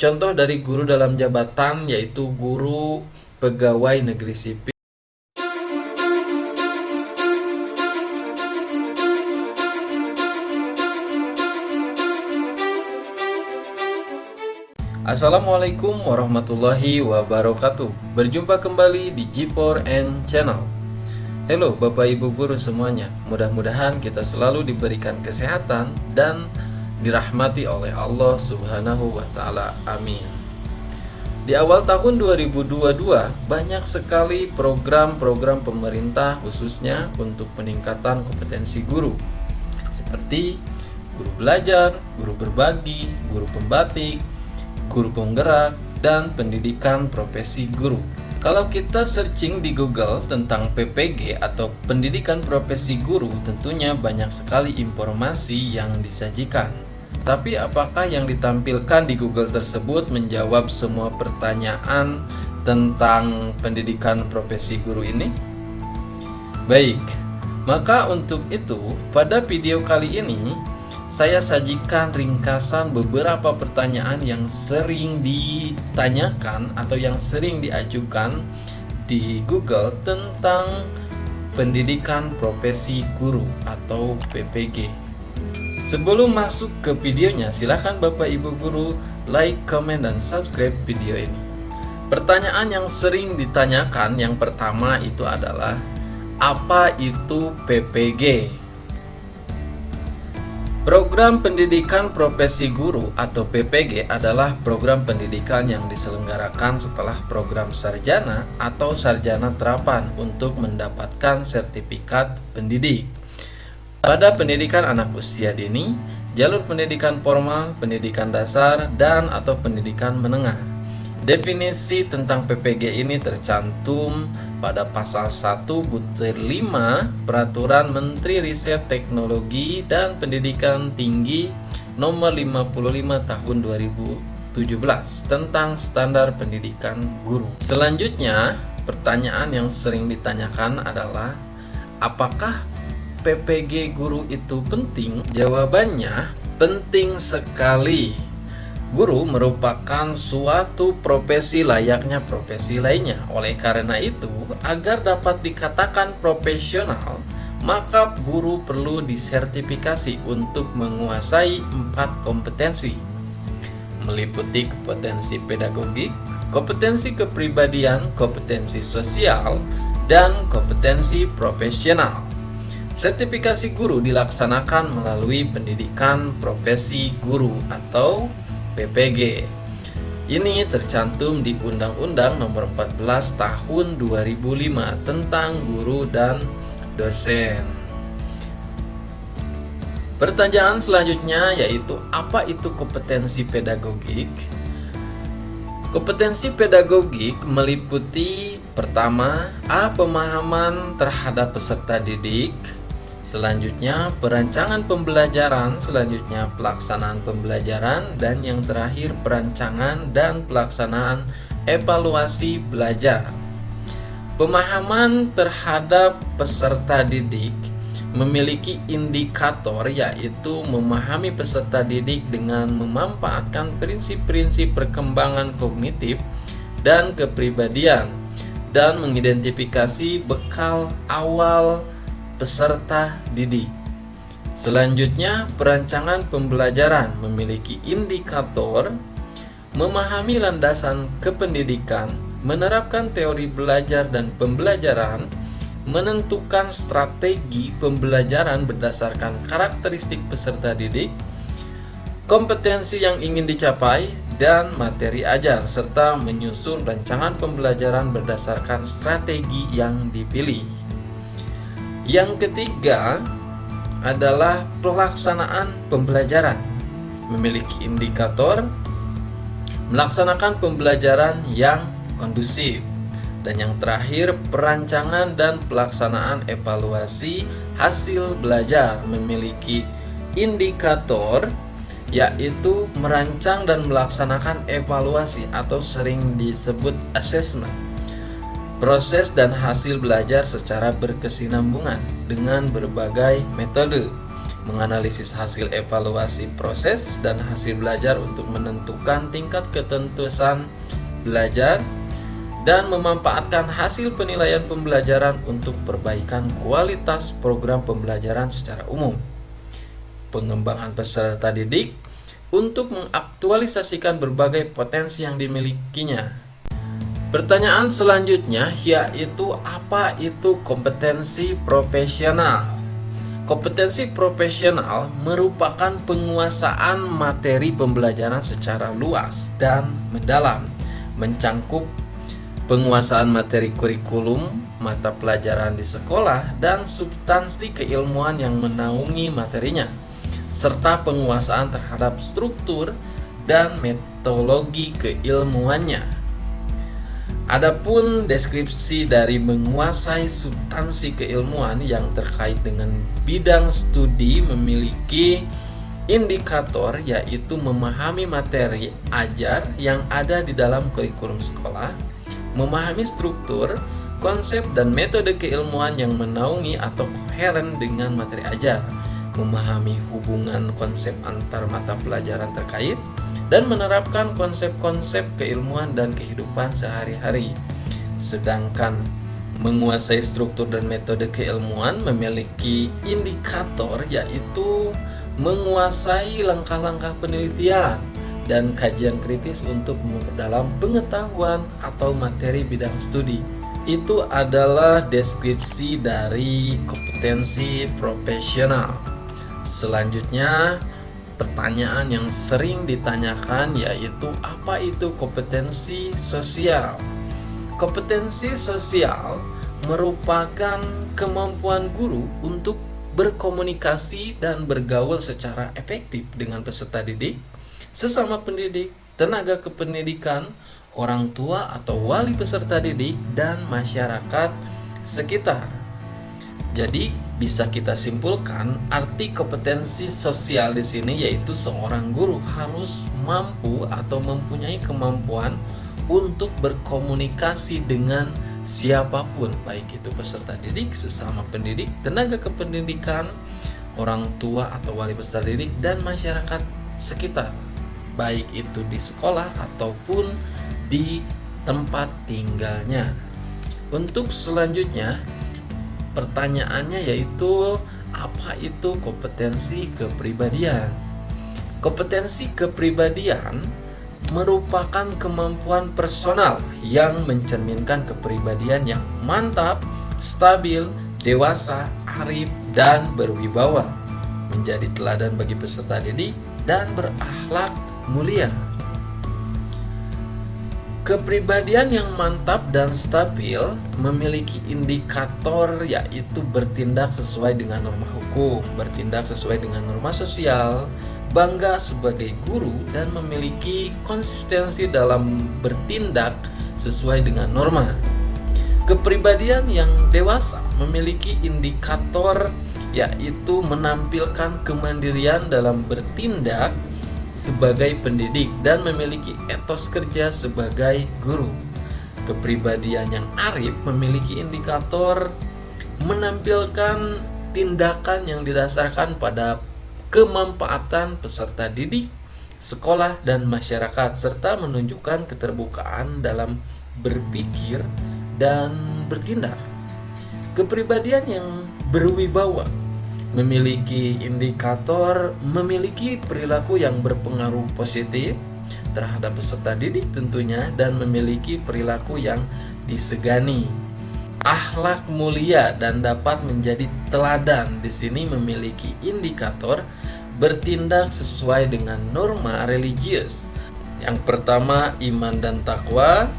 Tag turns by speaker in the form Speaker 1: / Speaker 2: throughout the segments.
Speaker 1: contoh dari guru dalam jabatan yaitu guru pegawai negeri sipil. Assalamualaikum warahmatullahi wabarakatuh. Berjumpa kembali di G4N Channel. Halo Bapak Ibu guru semuanya. Mudah-mudahan kita selalu diberikan kesehatan dan dirahmati oleh Allah Subhanahu wa taala. Amin. Di awal tahun 2022 banyak sekali program-program pemerintah khususnya untuk peningkatan kompetensi guru. Seperti guru belajar, guru berbagi, guru pembatik, guru penggerak, dan pendidikan profesi guru. Kalau kita searching di Google tentang PPG atau pendidikan profesi guru, tentunya banyak sekali informasi yang disajikan. Tapi apakah yang ditampilkan di Google tersebut menjawab semua pertanyaan tentang pendidikan profesi guru ini? Baik, maka untuk itu pada video kali ini saya sajikan ringkasan beberapa pertanyaan yang sering ditanyakan atau yang sering diajukan di Google tentang pendidikan profesi guru atau PPG. Sebelum masuk ke videonya, silakan Bapak Ibu guru like, comment, dan subscribe video ini. Pertanyaan yang sering ditanyakan yang pertama itu adalah, apa itu PPG? Program Pendidikan Profesi Guru atau PPG adalah program pendidikan yang diselenggarakan setelah program sarjana atau sarjana terapan untuk mendapatkan sertifikat pendidik. Pada pendidikan anak usia dini, jalur pendidikan formal, pendidikan dasar, dan atau pendidikan menengah. Definisi tentang PPG ini tercantum pada pasal 1 butir 5 Peraturan Menteri Riset Teknologi dan Pendidikan Tinggi nomor 55 tahun 2017 tentang standar pendidikan guru. Selanjutnya, pertanyaan yang sering ditanyakan adalah, apakah PPG guru itu penting? Jawabannya, penting sekali. Guru merupakan suatu profesi layaknya profesi lainnya. Oleh karena itu, agar dapat dikatakan profesional, maka guru perlu disertifikasi untuk menguasai 4 kompetensi, meliputi kompetensi pedagogik, kompetensi kepribadian, kompetensi sosial, dan kompetensi profesional. Sertifikasi guru dilaksanakan melalui pendidikan profesi guru atau PPG. Ini tercantum di Undang-Undang Nomor 14 Tahun 2005 tentang guru dan dosen. Pertanyaan selanjutnya yaitu, apa itu kompetensi pedagogik? Kompetensi pedagogik meliputi pertama, pemahaman terhadap peserta didik. Selanjutnya perancangan pembelajaran, selanjutnya pelaksanaan pembelajaran, dan yang terakhir perancangan dan pelaksanaan evaluasi belajar. Pemahaman terhadap peserta didik memiliki indikator, yaitu memahami peserta didik dengan memanfaatkan prinsip-prinsip perkembangan kognitif dan kepribadian dan mengidentifikasi bekal awal peserta didik. Selanjutnya, perancangan pembelajaran memiliki indikator memahami landasan kependidikan, menerapkan teori belajar dan pembelajaran, menentukan strategi pembelajaran berdasarkan karakteristik peserta didik, kompetensi yang ingin dicapai, dan materi ajar, serta menyusun rancangan pembelajaran berdasarkan strategi yang dipilih. Yang ketiga adalah pelaksanaan pembelajaran, memiliki indikator melaksanakan pembelajaran yang kondusif. Dan yang terakhir, perancangan dan pelaksanaan evaluasi hasil belajar, memiliki indikator yaitu merancang dan melaksanakan evaluasi atau sering disebut assessment, proses dan hasil belajar secara berkesinambungan dengan berbagai metode, menganalisis hasil evaluasi proses dan hasil belajar untuk menentukan tingkat ketentuan belajar, dan memanfaatkan hasil penilaian pembelajaran untuk perbaikan kualitas program pembelajaran secara umum. Pengembangan peserta didik untuk mengaktualisasikan berbagai potensi yang dimilikinya. Pertanyaan selanjutnya yaitu apa itu kompetensi profesional? Kompetensi profesional merupakan penguasaan materi pembelajaran secara luas dan mendalam, mencangkup penguasaan materi kurikulum, mata pelajaran di sekolah, dan substansi keilmuan yang menaungi materinya, serta penguasaan terhadap struktur dan metodologi keilmuannya. Adapun deskripsi dari menguasai substansi keilmuan yang terkait dengan bidang studi memiliki indikator, yaitu memahami materi ajar yang ada di dalam kurikulum sekolah, memahami struktur, konsep, dan metode keilmuan yang menaungi atau koheren dengan materi ajar, memahami hubungan konsep antar mata pelajaran terkait, dan menerapkan konsep-konsep keilmuan dan kehidupan sehari-hari. Sedangkan menguasai struktur dan metode keilmuan memiliki indikator, yaitu menguasai langkah-langkah penelitian dan kajian kritis untuk memperdalam pengetahuan atau materi bidang studi. Itu adalah deskripsi dari kompetensi profesional. Selanjutnya, pertanyaan yang sering ditanyakan yaitu apa itu kompetensi sosial? Kompetensi sosial merupakan kemampuan guru untuk berkomunikasi dan bergaul secara efektif dengan peserta didik, sesama pendidik, tenaga kependidikan, orang tua atau wali peserta didik, dan masyarakat sekitar. Jadi bisa kita simpulkan arti kompetensi sosial di sini yaitu seorang guru harus mampu atau mempunyai kemampuan untuk berkomunikasi dengan siapapun, baik itu peserta didik, sesama pendidik, tenaga kependidikan, orang tua atau wali peserta didik, dan masyarakat sekitar, baik itu di sekolah ataupun di tempat tinggalnya. Untuk selanjutnya, pertanyaannya yaitu apa itu kompetensi kepribadian? Kompetensi kepribadian merupakan kemampuan personal yang mencerminkan kepribadian yang mantap, stabil, dewasa, arif, dan berwibawa, menjadi teladan bagi peserta didik dan berakhlak mulia. Kepribadian yang mantap dan stabil memiliki indikator yaitu bertindak sesuai dengan norma hukum, bertindak sesuai dengan norma sosial, bangga sebagai guru, dan memiliki konsistensi dalam bertindak sesuai dengan norma. Kepribadian yang dewasa memiliki indikator yaitu menampilkan kemandirian dalam bertindak sebagai pendidik dan memiliki etos kerja sebagai guru. Kepribadian yang arif memiliki indikator menampilkan tindakan yang didasarkan pada kemanfaatan peserta didik, sekolah, dan masyarakat, serta menunjukkan keterbukaan dalam berpikir dan bertindak. Kepribadian yang berwibawa memiliki indikator memiliki perilaku yang berpengaruh positif terhadap peserta didik tentunya, dan memiliki perilaku yang disegani. Akhlak mulia dan dapat menjadi teladan di sini memiliki indikator bertindak sesuai dengan norma religius. Yang pertama, iman dan takwa,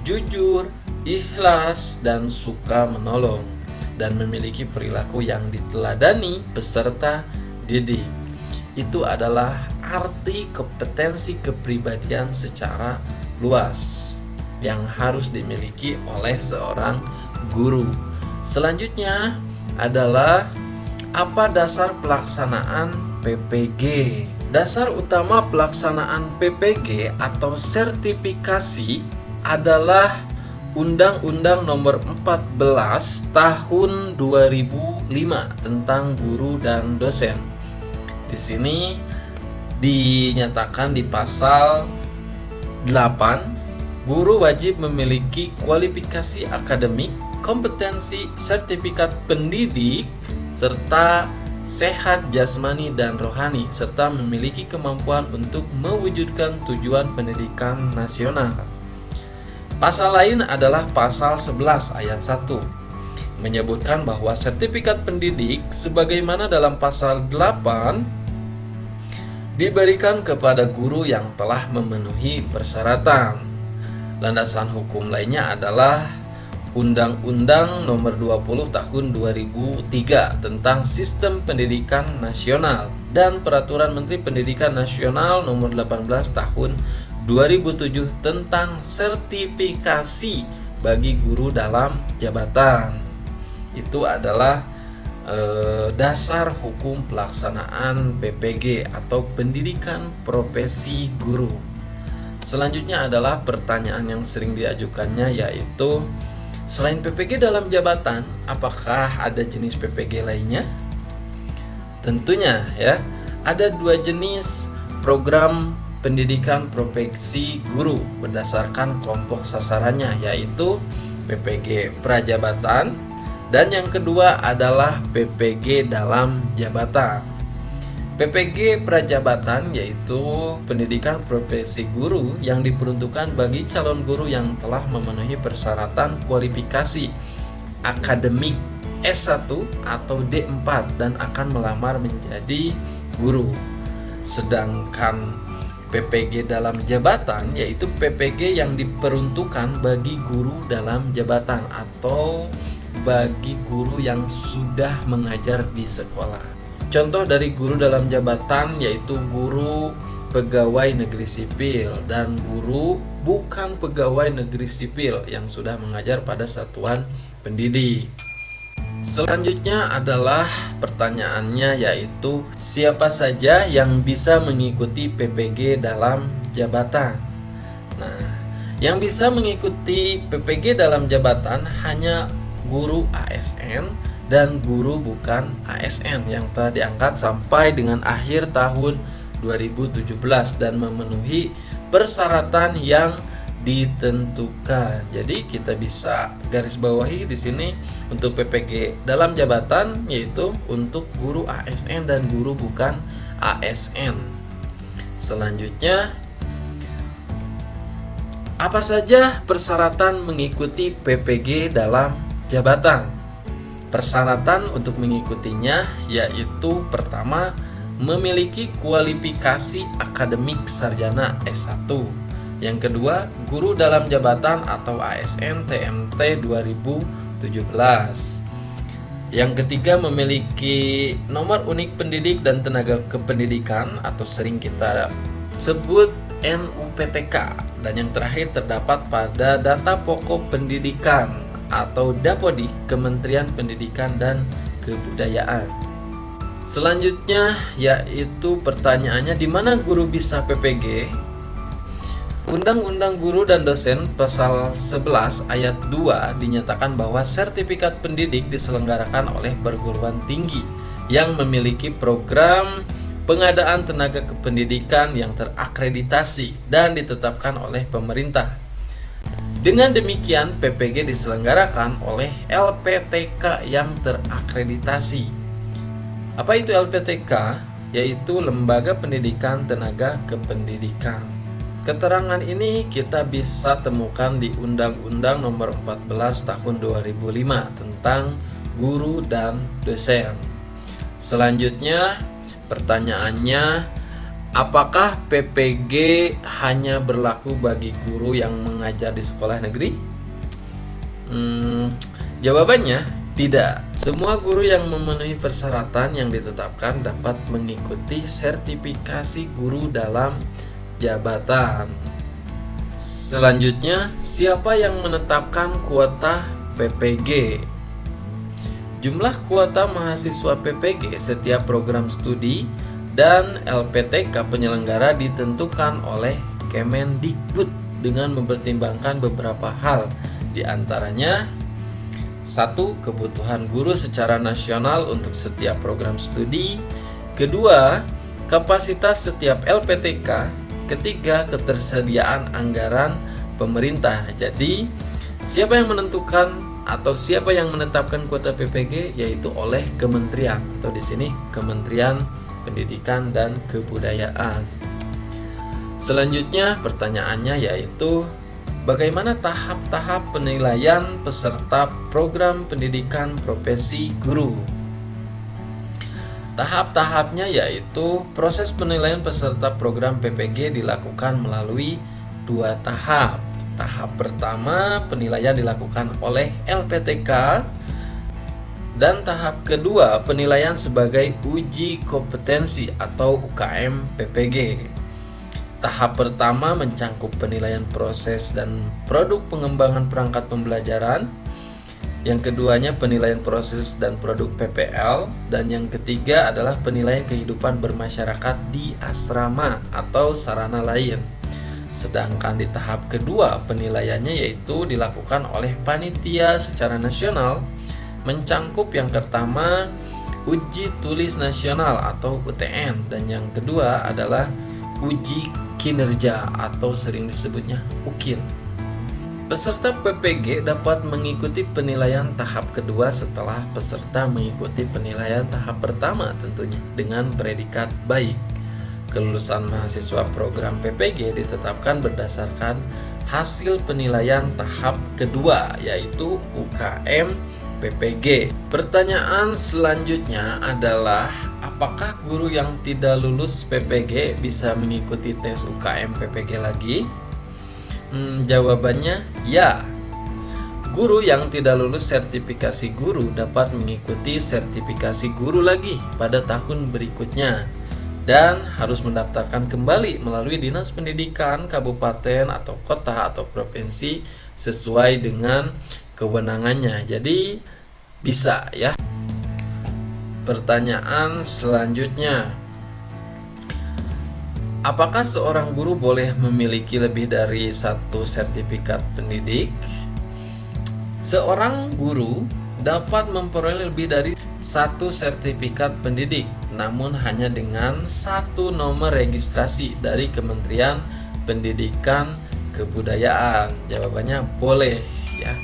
Speaker 1: jujur, ikhlas, dan suka menolong, dan memiliki perilaku yang diteladani peserta didik. Itu adalah arti kompetensi kepribadian secara luas yang harus dimiliki oleh seorang guru. Selanjutnya adalah apa dasar pelaksanaan PPG? Dasar utama pelaksanaan PPG atau sertifikasi adalah Undang-Undang Nomor 14 Tahun 2005 tentang Guru dan Dosen. Di sini dinyatakan di pasal 8, guru wajib memiliki kualifikasi akademik, kompetensi, sertifikat pendidik, serta sehat jasmani dan rohani, serta memiliki kemampuan untuk mewujudkan tujuan pendidikan nasional. Pasal lain adalah pasal 11 ayat 1, menyebutkan bahwa sertifikat pendidik sebagaimana dalam pasal 8 diberikan kepada guru yang telah memenuhi persyaratan. Landasan hukum lainnya adalah Undang-Undang Nomor 20 Tahun 2003 tentang Sistem Pendidikan Nasional dan Peraturan Menteri Pendidikan Nasional Nomor 18 Tahun 2007 tentang sertifikasi bagi guru dalam jabatan. Itu adalah dasar hukum pelaksanaan PPG atau pendidikan profesi guru. Selanjutnya adalah pertanyaan yang sering diajukannya, yaitu selain PPG dalam jabatan, apakah ada jenis PPG lainnya? Tentunya ya, ada 2 jenis program pendidikan profesi guru berdasarkan kelompok sasarannya, yaitu PPG prajabatan dan yang kedua adalah PPG dalam jabatan. PPG prajabatan yaitu pendidikan profesi guru yang diperuntukkan bagi calon guru yang telah memenuhi persyaratan kualifikasi akademik S1 atau D4 dan akan melamar menjadi guru. Sedangkan PPG dalam jabatan yaitu PPG yang diperuntukkan bagi guru dalam jabatan atau bagi guru yang sudah mengajar di sekolah. Contoh dari guru dalam jabatan yaitu guru pegawai negeri sipil dan guru bukan pegawai negeri sipil yang sudah mengajar pada satuan pendidik. Selanjutnya adalah pertanyaannya, yaitu siapa saja yang bisa mengikuti PPG dalam jabatan. Nah, yang bisa mengikuti PPG dalam jabatan hanya guru ASN dan guru bukan ASN yang telah diangkat sampai dengan akhir tahun 2017 dan memenuhi persyaratan yang ditentukan. Jadi kita bisa garis bawahi di sini untuk PPG dalam jabatan yaitu untuk guru ASN dan guru bukan ASN. Selanjutnya, apa saja persyaratan mengikuti PPG dalam jabatan? Persyaratan untuk mengikutinya yaitu pertama, memiliki kualifikasi akademik sarjana S1. Yang kedua, guru dalam jabatan atau ASN TMT 2017. Yang ketiga, memiliki nomor unik pendidik dan tenaga kependidikan atau sering kita sebut NUPTK. Dan yang terakhir, terdapat pada data pokok pendidikan atau Dapodik Kementerian Pendidikan dan Kebudayaan. Selanjutnya yaitu pertanyaannya, di mana guru bisa PPG? Undang-Undang Guru dan Dosen pasal 11 ayat 2 dinyatakan bahwa sertifikat pendidik diselenggarakan oleh perguruan tinggi yang memiliki program pengadaan tenaga kependidikan yang terakreditasi dan ditetapkan oleh pemerintah. Dengan demikian, PPG diselenggarakan oleh LPTK yang terakreditasi. Apa itu LPTK? Yaitu Lembaga Pendidikan Tenaga Kependidikan. Keterangan ini kita bisa temukan di Undang-Undang Nomor 14 Tahun 2005 tentang guru dan dosen. Selanjutnya, pertanyaannya, apakah PPG hanya berlaku bagi guru yang mengajar di sekolah negeri? Jawabannya tidak. Semua guru yang memenuhi persyaratan yang ditetapkan dapat mengikuti sertifikasi guru dalam jabatan. Selanjutnya, siapa yang menetapkan kuota PPG? Jumlah kuota mahasiswa PPG setiap program studi dan LPTK penyelenggara ditentukan oleh Kemendikbud dengan mempertimbangkan beberapa hal, di antaranya 1. Kebutuhan guru secara nasional untuk setiap program studi. Kedua, kapasitas setiap LPTK. Ketiga, ketersediaan anggaran pemerintah. Jadi, siapa yang menentukan atau siapa yang menetapkan kuota PPG, yaitu oleh kementerian, atau di sini Kementerian Pendidikan dan Kebudayaan. Selanjutnya pertanyaannya yaitu bagaimana tahap-tahap penilaian peserta program pendidikan profesi guru? Tahap-tahapnya yaitu proses penilaian peserta program PPG dilakukan melalui 2 tahap. Tahap pertama, penilaian dilakukan oleh LPTK, dan tahap kedua, penilaian sebagai uji kompetensi atau UKM PPG. Tahap pertama mencangkup penilaian proses dan produk pengembangan perangkat pembelajaran. Yang keduanya penilaian proses dan produk PPL, dan yang ketiga adalah penilaian kehidupan bermasyarakat di asrama atau sarana lain. Sedangkan di tahap kedua penilaiannya yaitu dilakukan oleh panitia secara nasional, mencangkup yang pertama uji tulis nasional atau UTN, dan yang kedua adalah uji kinerja atau sering disebutnya UKIN. Peserta PPG dapat mengikuti penilaian tahap kedua setelah peserta mengikuti penilaian tahap pertama tentunya dengan predikat baik. Kelulusan mahasiswa program PPG ditetapkan berdasarkan hasil penilaian tahap kedua yaitu UKM PPG. Pertanyaan selanjutnya adalah apakah guru yang tidak lulus PPG bisa mengikuti tes UKM PPG lagi? Jawabannya ya. Guru yang tidak lulus sertifikasi guru dapat mengikuti sertifikasi guru lagi pada tahun berikutnya dan harus mendaftarkan kembali melalui Dinas Pendidikan kabupaten atau kota atau provinsi sesuai dengan kewenangannya. Jadi bisa ya. Pertanyaan selanjutnya, apakah seorang guru boleh memiliki lebih dari satu sertifikat pendidik? Seorang guru dapat memperoleh lebih dari satu sertifikat pendidik, namun hanya dengan satu nomor registrasi dari Kementerian Pendidikan Kebudayaan. Jawabannya boleh ya.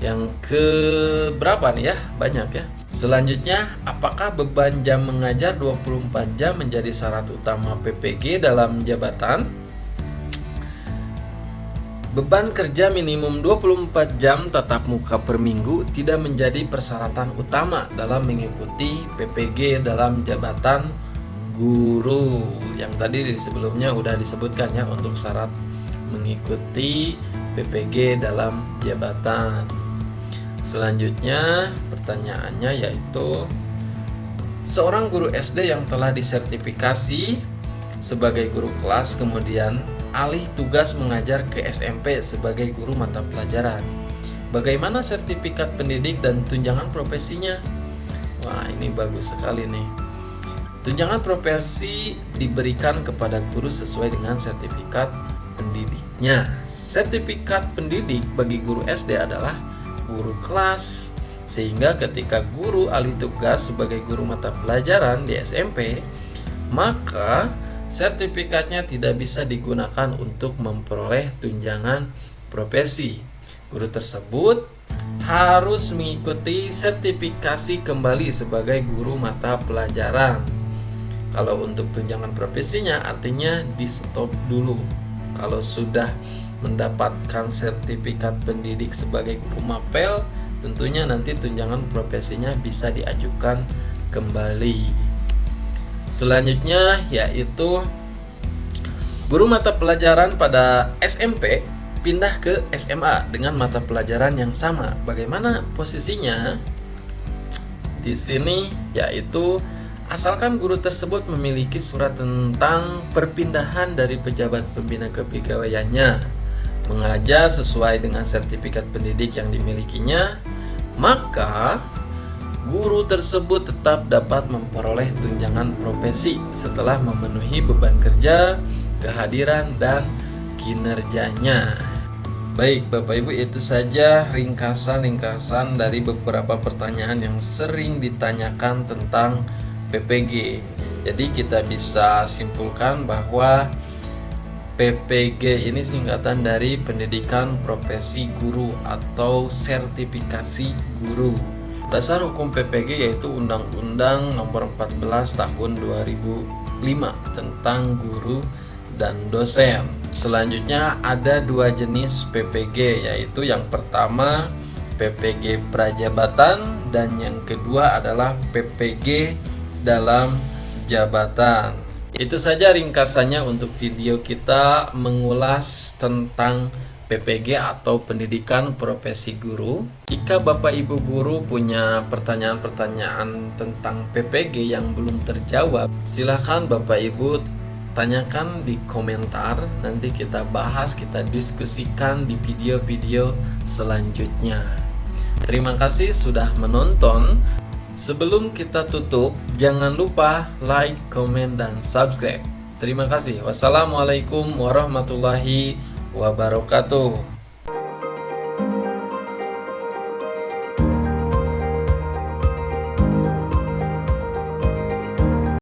Speaker 1: Yang ke berapa nih ya? Banyak ya. Selanjutnya, apakah beban jam mengajar 24 jam menjadi syarat utama PPG dalam jabatan? Beban kerja minimum 24 jam tatap muka per minggu tidak menjadi persyaratan utama dalam mengikuti PPG dalam jabatan guru. Yang tadi sebelumnya udah disebutkan ya untuk syarat mengikuti PPG dalam jabatan. Selanjutnya pertanyaannya yaitu seorang guru SD yang telah disertifikasi sebagai guru kelas kemudian alih tugas mengajar ke SMP sebagai guru mata pelajaran. Bagaimana sertifikat pendidik dan tunjangan profesinya? Wah, ini bagus sekali nih. Tunjangan profesi diberikan kepada guru sesuai dengan sertifikat pendidiknya. Sertifikat pendidik bagi guru SD adalah guru kelas, sehingga ketika guru alih tugas sebagai guru mata pelajaran di SMP, maka sertifikatnya tidak bisa digunakan untuk memperoleh tunjangan profesi. Guru tersebut harus mengikuti sertifikasi kembali sebagai guru mata pelajaran. Kalau untuk tunjangan profesinya artinya di stop dulu. Kalau sudah mendapatkan sertifikat pendidik sebagai guru mapel, tentunya nanti tunjangan profesinya bisa diajukan kembali. Selanjutnya yaitu guru mata pelajaran pada SMP pindah ke SMA dengan mata pelajaran yang sama. Bagaimana posisinya? Di sini yaitu asalkan guru tersebut memiliki surat tentang perpindahan dari pejabat pembina kepegawaiannya, mengajar sesuai dengan sertifikat pendidik yang dimilikinya, maka guru tersebut tetap dapat memperoleh tunjangan profesi setelah memenuhi beban kerja, kehadiran, dan kinerjanya. Baik Bapak Ibu, itu saja ringkasan dari beberapa pertanyaan yang sering ditanyakan tentang PPG. Jadi kita bisa simpulkan bahwa PPG ini singkatan dari Pendidikan Profesi Guru atau Sertifikasi Guru. Dasar hukum PPG yaitu Undang-Undang Nomor 14 Tahun 2005 tentang guru dan dosen. Selanjutnya ada dua jenis PPG, yaitu yang pertama PPG prajabatan dan yang kedua adalah PPG dalam jabatan. Itu saja ringkasannya untuk video kita mengulas tentang PPG atau Pendidikan Profesi Guru. Jika Bapak Ibu guru punya pertanyaan-pertanyaan tentang PPG yang belum terjawab, silahkan Bapak Ibu tanyakan di komentar. Nanti kita bahas, kita diskusikan di video-video selanjutnya. Terima kasih sudah menonton. Sebelum kita tutup, jangan lupa like, komen, dan subscribe. Terima kasih. Wassalamualaikum warahmatullahi wabarakatuh.